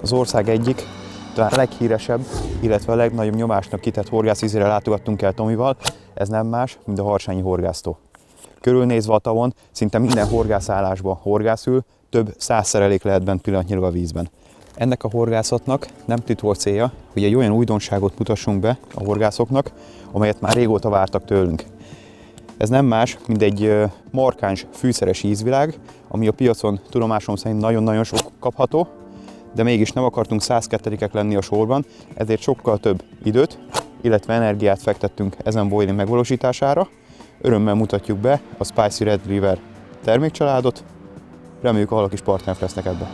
Az ország egyik, talán a leghíresebb, illetve a legnagyobb nyomásnak kitett horgászvizére látogattunk el Tomival, ez nem más, mint a Harsányi horgásztó. Körülnézve a tavon, szinte minden horgászállásban horgászül, több 100 szerelék lehet bent pillanatnyilag a vízben. Ennek a horgászatnak nem titkolt célja, hogy egy olyan újdonságot mutassunk be a horgászoknak, amelyet már régóta vártak tőlünk. Ez nem más, mint egy markáns fűszeres ízvilág, ami a piacon tudomásom szerint nagyon-nagyon sok kapható, de mégis nem akartunk 102-ek lenni a sorban, ezért sokkal több időt, illetve energiát fektettünk ezen boiling megvalósítására. Örömmel mutatjuk be a Spicy Red River termékcsaládot, reméljük a halak is partnerek lesznek ebbe.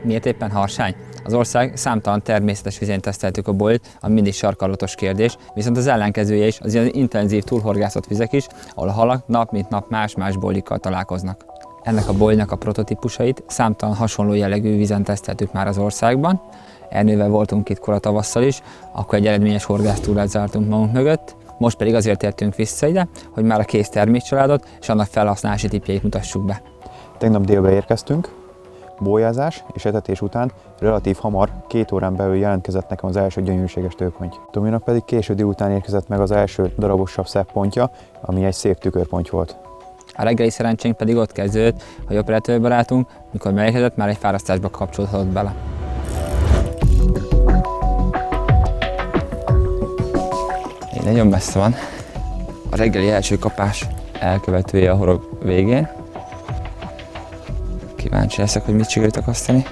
Miért éppen Harsány? Az ország számtalan természetes vizén teszteltük a boilit, ami mindig sarkalatos kérdés, viszont az ellenkezője is az ilyen intenzív túlhorgászott vizek is, ahol a halak nap mint nap más-más boilikkal találkoznak. Ennek a boilnak a prototípusait számtalan hasonló jellegű vízen teszteltük már az országban. Ernővel voltunk itt kora tavasszal is, akkor egy eredményes horgásztúrát zártunk magunk mögött. Most pedig azért értünk vissza ide, hogy már a kész termékcsaládot és annak felhasználási tippjeit mutassuk be. Tegnap délben érkeztünk, bolyázás és etetés után relatív hamar, 2 órán belül jelentkezett nekem az első gyönyörűséges tőponty. Tominak pedig késő délután érkezett meg az első darabosabb szebb pontja, ami egy szép tükörponty volt. A reggeli szerencsénk pedig ott kezdődött, hogy operatőrbarátunk, mikor megérkezett, már egy fárasztásba kapcsolódott bele. Így nagyon messze van. A reggeli első kapás elkövetője a horog végén. Kíváncsi leszek, hogy mit sikerült akasztani.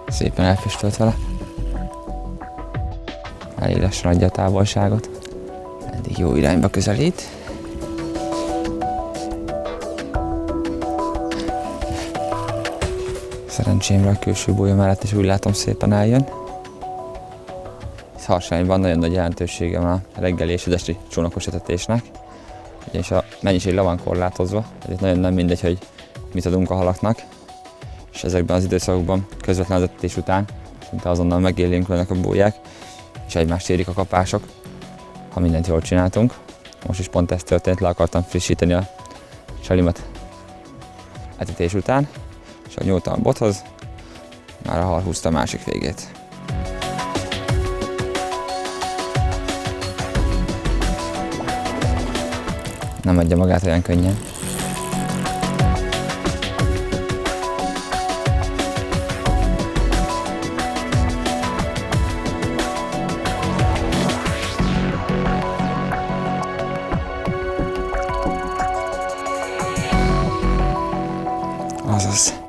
Szépen elfüstölt vele. Elég lassan adja a távolságot. Eddig jó irányba közelít. Szerencsémre a külső bolya mellett is úgy látom szépen eljön. Harsányban nagyon nagy jelentősége van a reggeli és az esti csónakos etetésnek. Ugyanis a mennyiség le van korlátozva, ezért nagyon nem mindegy, hogy mit adunk a halaknak. És ezekben az időszakokban közvetlen az etetés után szinte azonnal megélénkülnek a bóják, és egymást érik a kapások, ha mindent jól csináltunk. Most is pont ez történt, le akartam frissíteni a csalimat etetés után, és ahogy nyúltam a bothoz, már a hal húzta a másik végét. Nem adja magát olyan könnyen. Azaz.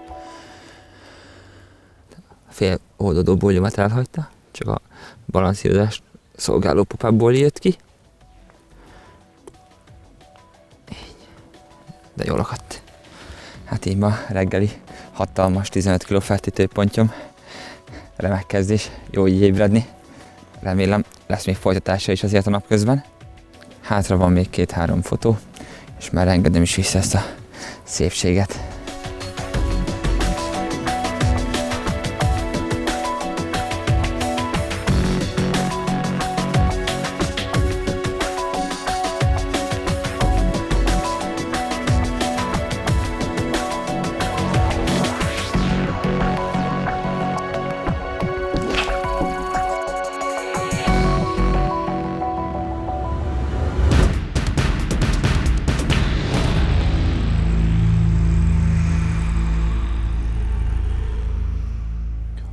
A fél oldódó bólyomat elhagyta, csak a balanszírozást szolgáló popából jött ki. De jól akadt. Hát így ma reggeli hatalmas 15 kg feltítőpontyom. Remek kezdés, jó így ébredni. Remélem lesz még folytatása is azért a napközben. Hátra van még 2-3 fotó, és már engedem is vissza ezt a szépséget.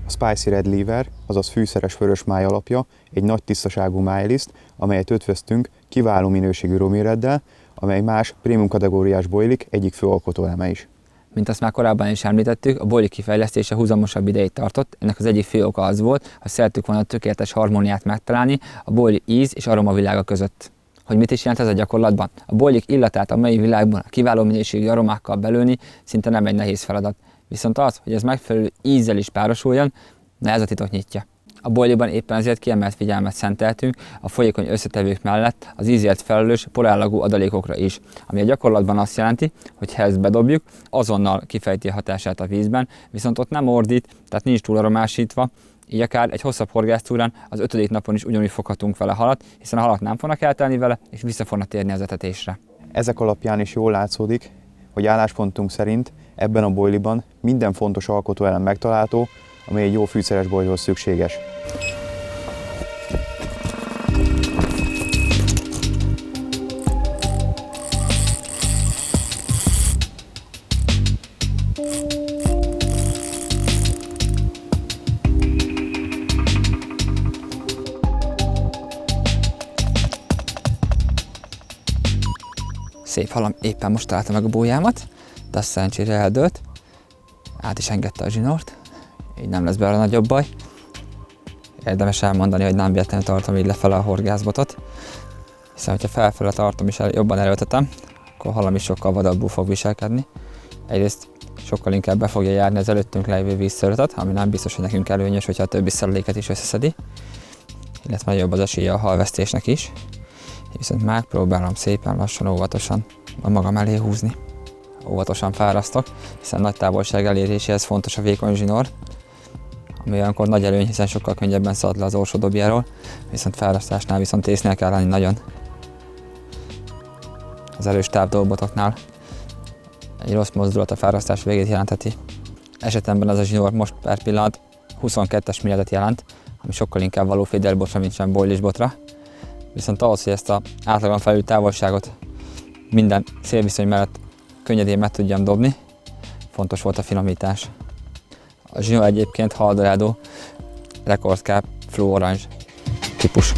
A Spicy Red River, azaz fűszeres vörös máj alapja, egy nagy tisztaságú májliszt, amelyet ötvöztünk kiváló minőségű romireddel, amely más prémium kategóriás boilik egyik fő alkotóeleme is. Mint azt már korábban is említettük, a boilik kifejlesztése húzamosabb ideig tartott. Ennek az egyik fő oka az volt, hogy szerettük volna a tökéletes harmóniát megtalálni a boilik íz és aromavilága között. Hogy mit is jelent ez a gyakorlatban? A boilik illatát a mai világban a kiváló minőségű aromákkal belőni szinte nem egy nehéz feladat. Viszont az, hogy ez megfelelő ízzel is párosuljon, ez a titok nyitja. A boilikban éppen ezért kiemelt figyelmet szenteltünk a folyékony összetevők mellett az ízért felelős porállagú adalékokra is, ami a gyakorlatban azt jelenti, hogy ha ezt bedobjuk, azonnal kifejti a hatását a vízben, viszont ott nem ordít, tehát nincs túl aromásítva, így akár egy hosszabb horgásztúrán az 5. napon is ugyanúgy foghatunk vele halat, hiszen a halak nem fognak eltelni vele, és vissza fognak térni az etetésre. Ezek alapján is jól látszódik, hogy álláspontunk szerint Ebben a boiliban minden fontos alkotóelem megtalálható, ami egy jó fűszeres boilihoz szükséges. Szép halam, éppen most találta meg a bójámat, de azt szerencsére eldőlt. Át is engedte a zsinort, így nem lesz belőle nagyobb baj. Érdemes elmondani, hogy nem véletlenül tartom így lefele a horgászbotot, hiszen hogyha felfele tartom és jobban erőltetem, akkor a halam is sokkal vadabbul fog viselkedni. Egyrészt sokkal inkább be fogja járni az előttünk lejvő vízszövetet, ami nem biztos, hogy nekünk előnyös, hogyha a többi szereléket is összeszedi, illetve jobb az esélye a halvesztésnek is. Viszont megpróbálom szépen lassan, óvatosan a magam elé húzni. Óvatosan fárasztok, hiszen nagy távolság eléréséhez fontos a vékony zsinór, ami olyankor nagy előny, hiszen sokkal könnyebben szalad le az orsódobjáról, viszont fárasztásnál viszont észnél kell lenni nagyon. Az erős távdolbotoknál egy rossz mozdulat a fárasztás végét jelentheti. Esetemben ez a zsinór most per pillanat 22-es méretet jelent, ami sokkal inkább való féderbotra, mint sem bojlisbotra. Viszont ahhoz, hogy ezt az átlagon felül távolságot minden szélviszony mellett könnyedén meg tudjam dobni, fontos volt a finomítás. A zsinór egyébként Haldorado Record Cap Flu Orange típus.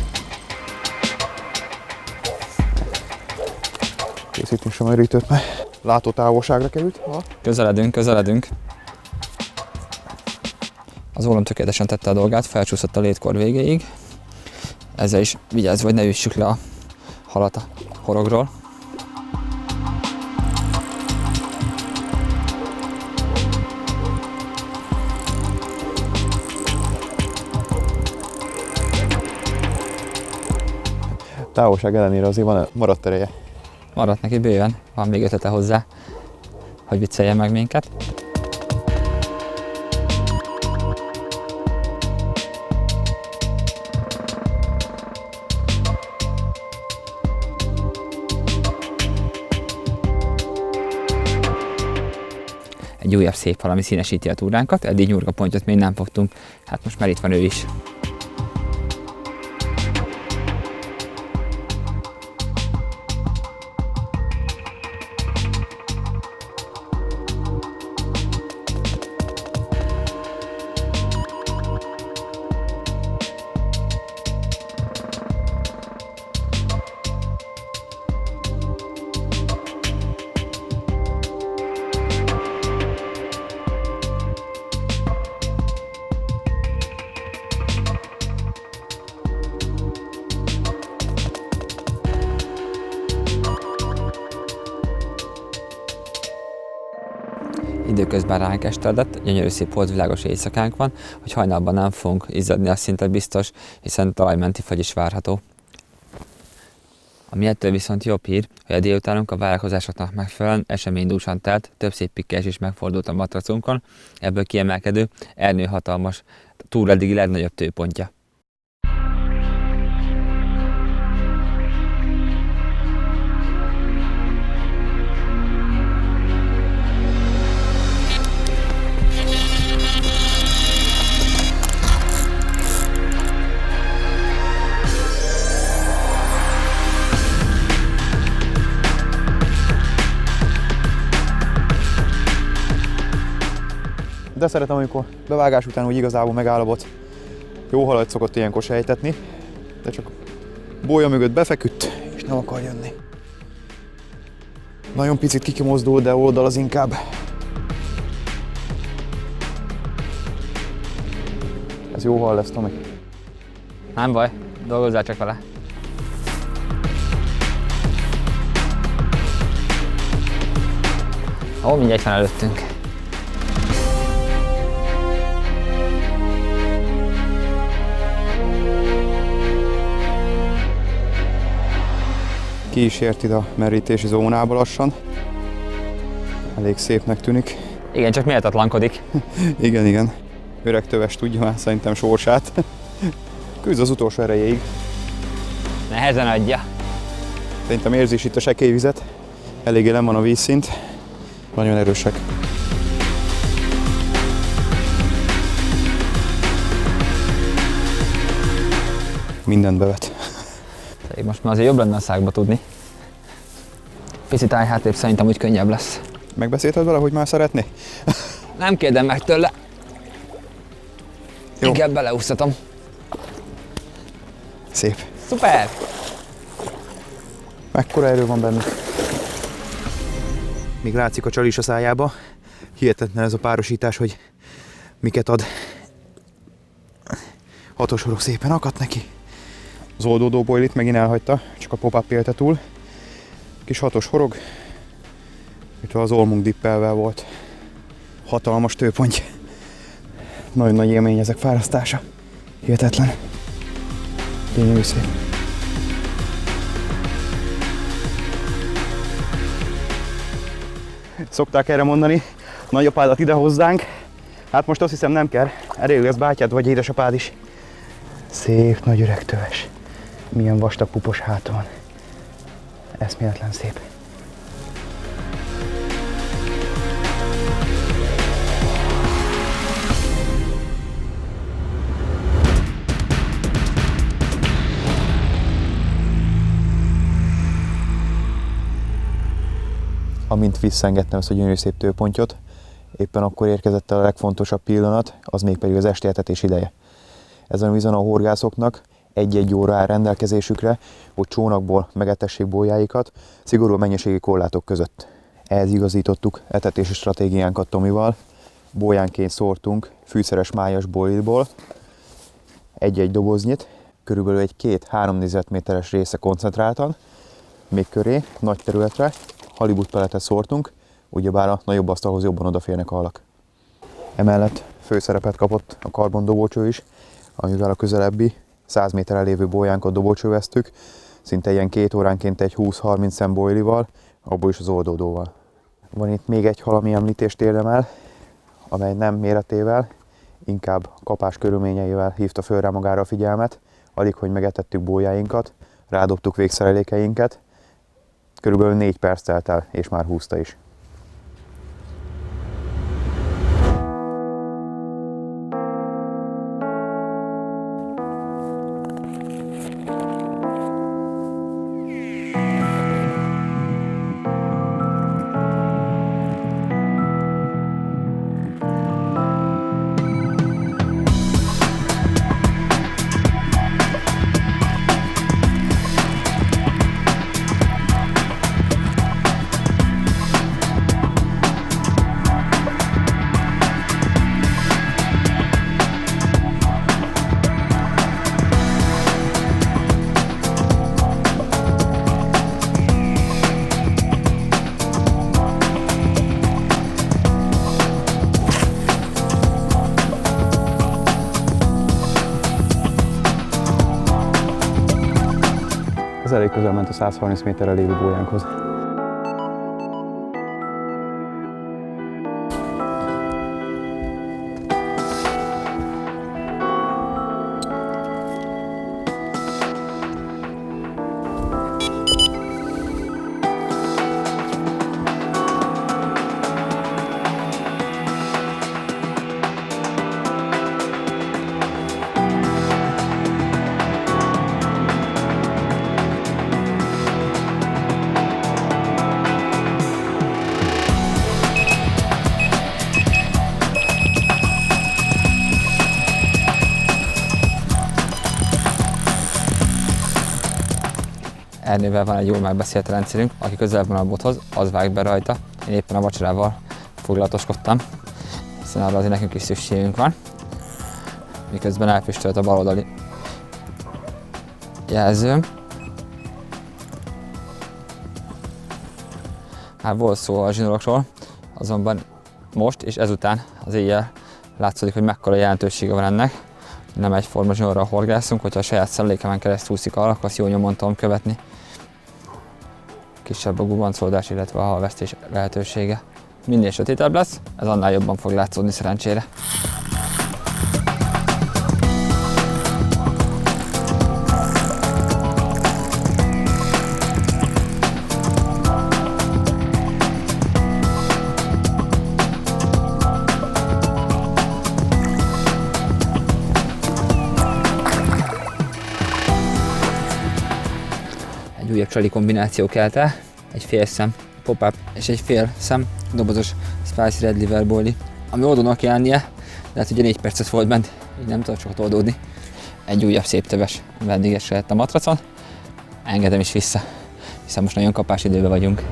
Készítünk sem merítőt, mert látótávolságra került. Közeledünk. Az ólom tökéletesen tette a dolgát, felcsúszott a létkor végéig. Ezzel is vigyázz, hogy ne üssük le a halat a horogról. Távolság ellenére azért maradt ereje. Maradt neki bőven, van még ötlete hozzá, hogy vicceljen meg minket. Egy újabb szép hal, ami színesíti a túránkat, eddig nyurgapontyot még nem fogtunk, hát most már itt van ő is. Időközben ránk esteledett, gyönyörű szép holdvilágos éjszakánk van, hogy hajnalban nem fogunk izzadni, az szinte biztos, hiszen talajmenti fagy is várható. Ami ettől viszont jobb hír, hogy a délutánunk a várakozásoknak megfelelően eseménydúsan telt, több szép pikkelyes is megfordult a matracunkon, ebből kiemelkedő Ernő hatalmas, túl eddigi legnagyobb tőpontja. De szeretem, amikor bevágás után úgy igazából megállapot. Jó halat szokott ilyenkor sejtetni, de csak bólya mögött befeküdt, és nem akar jönni. Nagyon picit kimozdul, de oldal az inkább. Ez jó hal lesz, Tomi. Nem baj, dolgozzál csak vele. Ó, mindjárt van előttünk. Ki is ért ide a merítési zónába lassan. Elég szépnek tűnik. Igen, csak méltatlankodik. Igen. Öreg töves tudja már szerintem sorsát. Küzd az utolsó erejéig. Nehezen adja. Szerintem érzi is itt a sekély vizet. Eléggé nem van a vízszint. Nagyon erősek. mindent bevet. Most már azért jobb lenne a szágba tudni. Picit állj hátrébb, szerintem úgy könnyebb lesz. Megbeszélted vele, hogy már szeretné? Nem kérdem meg tőle. Jó. Inkább beleúsztatom. Szép. Szuper! Mekkora erő van bennük? Még látszik a csal is a szájába. Hihetetlen ez a párosítás, hogy miket ad. Hatos horog szépen akadt neki. Az oldódó boilit megint elhagyta, csak a pop-up élte túl. Kis hatos horog. Itt az olmunk dippelvel volt. Hatalmas tőponty. Nagyon nagy élmény ezek fárasztása. Hihetetlen. Gyönyörű szép. Szokták erre mondani, nagyapádat ide hozzánk. Hát most azt hiszem nem kell. Elég lesz bátyád vagy édesapád is. Szép nagy öreg töves. Milyen vastag pupos háta van. Eszméletlen szép. Amint visszaengedtem ezt a gyönyörű szép tőpontyot, éppen akkor érkezett el a legfontosabb pillanat, az mégpedig az esti etetés ideje. Ezen a vízon a horgászoknak egy-egy óra áll rendelkezésükre, hogy csónakból megetessék bójáikat, szigorú mennyiségi korlátok között. Ehhez igazítottuk etetési stratégiánkat Tomival. Bójánként szórtunk fűszeres májas boilból egy-egy doboznyit, körülbelül egy 2-3 négyzetméteres része koncentráltan, még köré, nagy területre, halibut peletet szórtunk, ugyebár a nagyobb asztalhoz jobban odaférnek a halak. Emellett főszerepet kapott a karbondobócső is, amivel a közelebbi 100 méterre lévő bójánkat dobócsőveztük, szinte ilyen 2 óránként egy 20-30 szem boilival, abból is az oldódóval. Van itt még egy hal, ami említést érdemel, amely nem méretével, inkább kapás körülményeivel hívta föl rá magára a figyelmet. Alig, hogy megetettük bójáinkat, rádobtuk végszerelékeinket, körülbelül 4 perc telt el, és már húzta is. Ez elég közel ment a 130 méterre lévő bójánkhoz. Ernővel van egy jól megbeszélt rendszerünk, aki közel van a bothoz, az vág be rajta. Én éppen a vacsorával foglalatoskodtam, hiszen arra azért nekünk is szükségünk van. Miközben elfüstölt a baloldali jelzőm. Hát volt szó a zsinórokról, azonban most és ezután az éjjel látszódik, hogy mekkora jelentősége van ennek. Nem egyforma zsinórral horgászunk, hogyha a saját szellékemen keresztül úszik arra, akkor azt jó nyomon tudom követni. Kisebb a gubancoldás, illetve a halvesztés lehetősége. Minél sötétebb lesz, ez annál jobban fog látszódni szerencsére. újabb csali kombináció kelt el. Egy fél szem pop-up és egy fél szem dobozos Spicy Red Liver Boilie, ami oldónak kell lennie, de hát ugye 4 percet volt bent, így nem tudott sokat oldódni. Egy újabb szép töves vendéges lett a matracon. Engedem is vissza, hiszen most nagyon kapás időben vagyunk.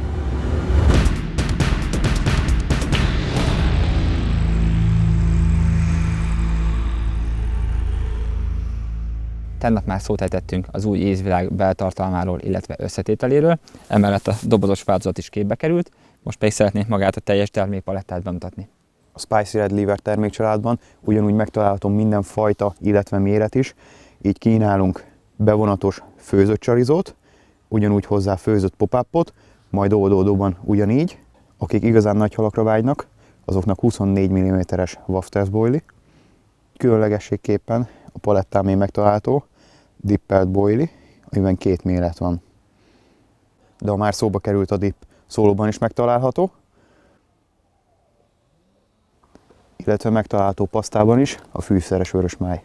Tegnap már szót ejtettünk az új ízvilág beltartalmáról, illetve összetételéről, emellett a dobozos változat is képbe került, most pedig szeretnénk magát a teljes termékpalettát bemutatni. A Spicy Red Liver termékcsaládban ugyanúgy megtalálható minden fajta, illetve méret is, így kínálunk bevonatos főzött csarizót, ugyanúgy hozzá főzött pop-upot, majd oldódóban ugyanígy. Akik igazán nagy halakra vágynak, azoknak 24 mm-es Wafters Boilie. Különlegességképpen a palettán még megtalálható dippelt boilie, amiben 2 méret van. De ha már szóba került a dip, szólóban is megtalálható, illetve megtalálható pasztában is a fűszeres vörös máj.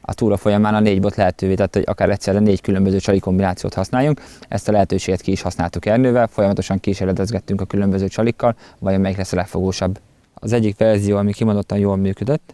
A túra folyamán a 4 bot lehetővé tette, hogy akár egyszerre 4 különböző csali kombinációt használjunk. Ezt a lehetőséget ki is használtuk Ernővel, folyamatosan kísérletezgettünk a különböző csalikkal, vajon melyik lesz a legfogósabb. Az egyik verzió, ami kimondottan jól működött,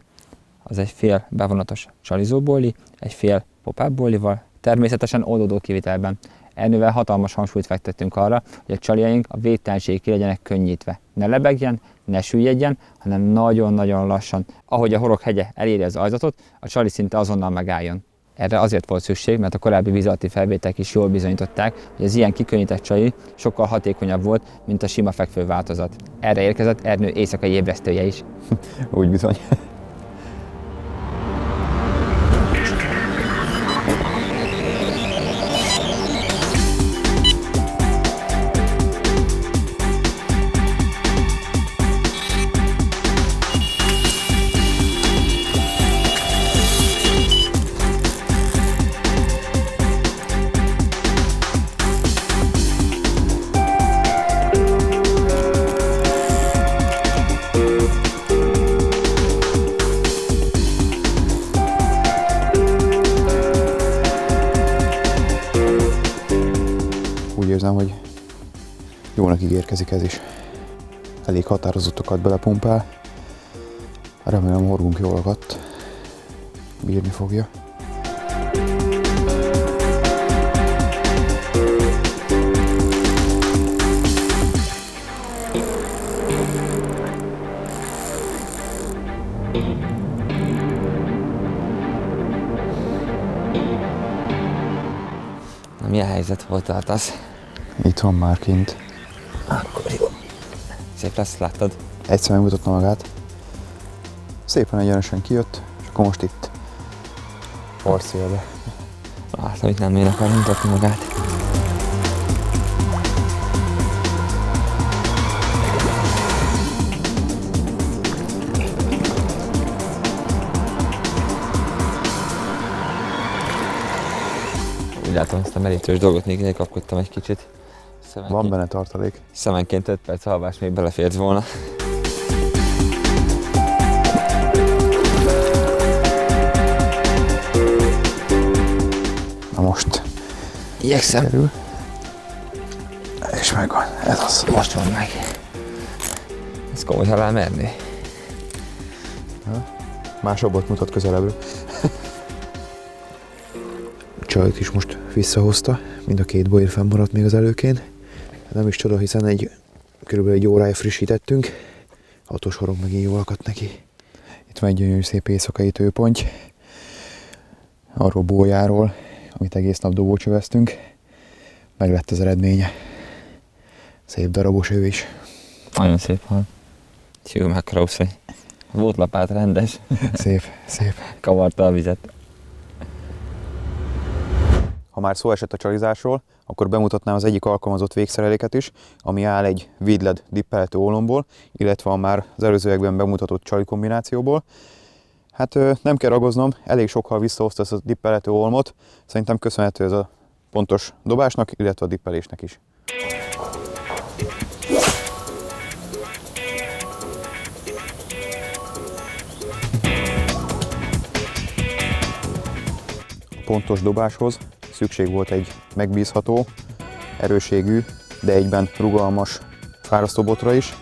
az egy fél bevonatos csalizó boilie, egy fél pop-up boilival, természetesen oldódó kivitelben. Ernővel hatalmas hangsúlyt fektettünk arra, hogy a csaliaink a védtelenség ki legyenek könnyítve. Ne lebegjen, ne süllyedjen, hanem nagyon-nagyon lassan. Ahogy a horoghegye eléri az ajzatot, a csali szinte azonnal megálljon. Erre azért volt szükség, mert a korábbi víz alatti felvételek is jól bizonyították, hogy az ilyen kikönnyített csali sokkal hatékonyabb volt, mint a sima fekvő változat. Erre érkezett Ernő éjszakai ébresztője is. Úgy bizony. Úgy érzem, hogy jónak ígérkezik ez is. Elég határozottakat belepumpál. Remélem horgunk jól akadt. Bírni fogja. Na, milyen helyzet volt tartasz? Itt van már kint. Akkor jó. Szép lesz, láttad? Egyszer megmutatta magát. Szépen egyenesen kijött, és akkor most itt parcélbe. Látom, hogy nem én akar mutatni magát. Úgy látom, ezt a merítős dolgot még elkapkodtam egy kicsit. Van benne tartalék. Szemenként 5 perc alvás még belefért volna. Na most Igyekszem. kerül. És megvan, ez az. Most van meg. Ez komoly halál merni. Másabbat mutat közelebbről. Csajt is most visszahozta, mind a 2 boilie fennmaradt még az előkén. Nem is csoda, hiszen körülbelül egy órája frissítettünk. 6-os horog megint jól akadt neki. Itt van egy gyönyörű szép éjszakai tőponty. Arról bójáról, amit egész nap dobócsöveztünk. Meg lett az eredménye. Szép darabos ő is. Nagyon szép hal. Hű, mekkora usz, hogy volt lapát rendes. Szép, szép. Kavarta a vizet. Ha már szó esett a csalizásról, akkor bemutatnám az egyik alkalmazott végszereléket is, ami áll egy vidled dippelhető ólomból, illetve a már az előzőekben bemutatott csali kombinációból. Hát nem kell ragoznom, elég sokkal visszahozta ezt a dippelhető ólmot, szerintem köszönhető ez a pontos dobásnak, illetve a dippelésnek is. A pontos dobáshoz szükség volt egy megbízható, erőségű, de egyben rugalmas fárasztóbotra is.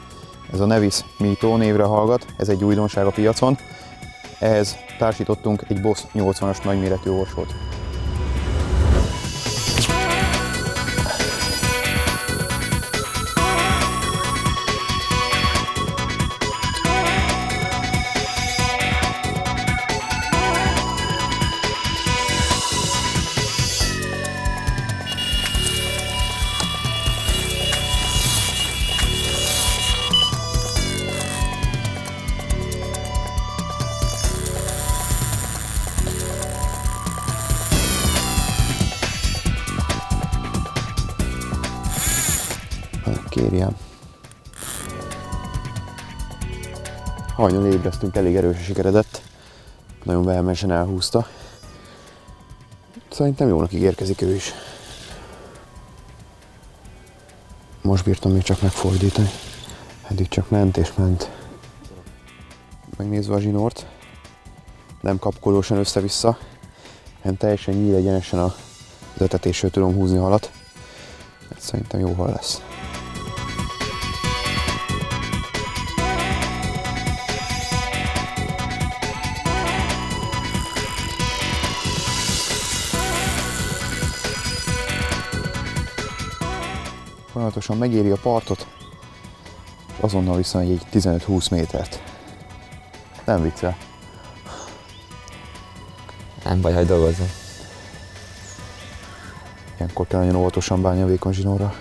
Ez a Nevis Mito névre hallgat, ez egy újdonság a piacon. Ehhez társítottunk egy Boss 80-as nagyméretű orsót. Kérjem. Hajnal ébresztünk, elég erős sikeredett. Nagyon vehemensen elhúzta. Szerintem jónak ígérkezik ő is. Most bírtam még csak megfordítani. Eddig csak ment és ment. Megnézve a zsinort, nem kapkolósan össze-vissza, hanem teljesen nyíl egyenesen az ötetésről tudom húzni a halat. Ez szerintem jó hal lesz. Folyamatosan megéri a partot, és azonnal viszont egy 15-20 métert. Nem viccel. Nem baj, hogy dolgozzon. Ilyenkor kell nagyon óvatosan bánni a vékony zsinórra.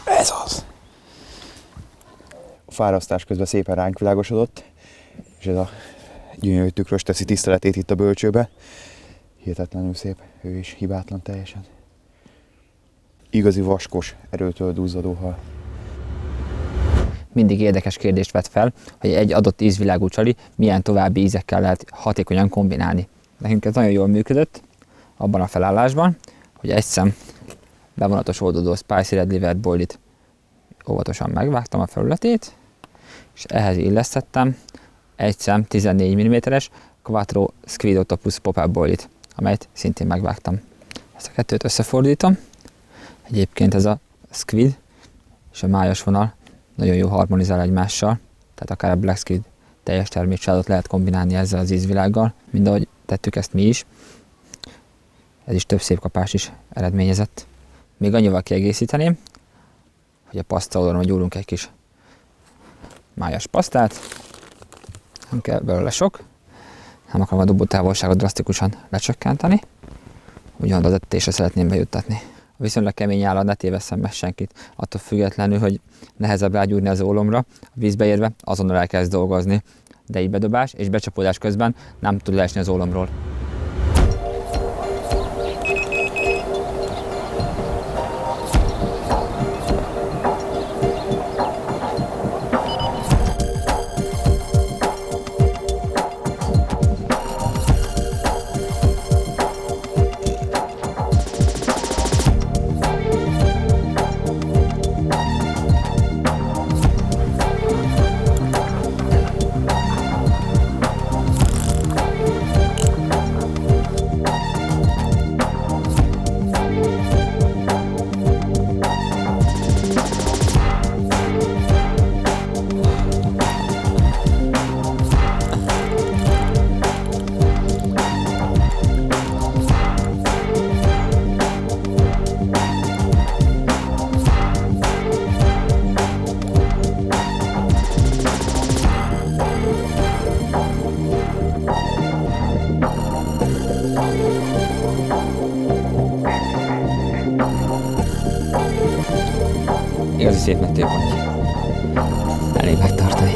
Ez az! A fárasztás közben szépen ránk világosodott, és ez a gyönyörű tükrös teszi tiszteletét itt a bölcsőbe. Hihetetlenül szép, ő is hibátlan teljesen. Igazi vaskos, erőtől duzzadó hal. Mindig érdekes kérdést vet fel, hogy egy adott ízvilágú csali milyen további ízekkel lehet hatékonyan kombinálni. Nekünk ez nagyon jól működött abban a felállásban, hogy egy szem bevonatos oldódó Spicy Red Liver Boilit óvatosan megvágtam a felületét, és ehhez illesztettem egy szem 14 mm-es Quattro Squid Octopus Pop-up Boilit, amelyet szintén megvágtam. Ezt a kettőt összefordítom. Egyébként ez a squid és a májas vonal nagyon jó harmonizál egymással, tehát akár a Black Squid teljes termékcsálót lehet kombinálni ezzel az ízvilággal, mint ahogy tettük ezt mi is. Ez is több szép kapás is eredményezett. Még annyival kiegészíteném, hogy a paszta oldalon gyúrunk egy kis májas pasztát, nem kell belőle sok, nem akarom a dobótávolságot drasztikusan lecsökkenteni, ugyan az etésre szeretném bejuttatni. A viszonylag kemény állat ne tévesszem meg senkit, attól függetlenül, hogy nehezebb rágyúrni az ólomra, a vízbe érve azonnal elkezd dolgozni, de így bedobás és becsapódás közben nem tud leesni az ólomról. Igazi szép metőpont. Elég megtartani.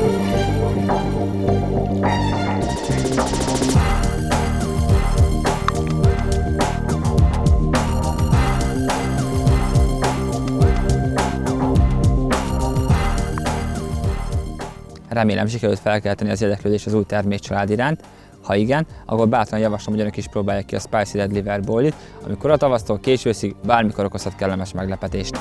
Remélem sikerült felkelteni az érdeklődést az új termékcsalád iránt. Ha igen, akkor bátran javaslom, hogy önök is próbálják ki a Spicy Dead Liver Boilit, amikor a tavasztól késő őszig bármikor okozhat kellemes meglepetést.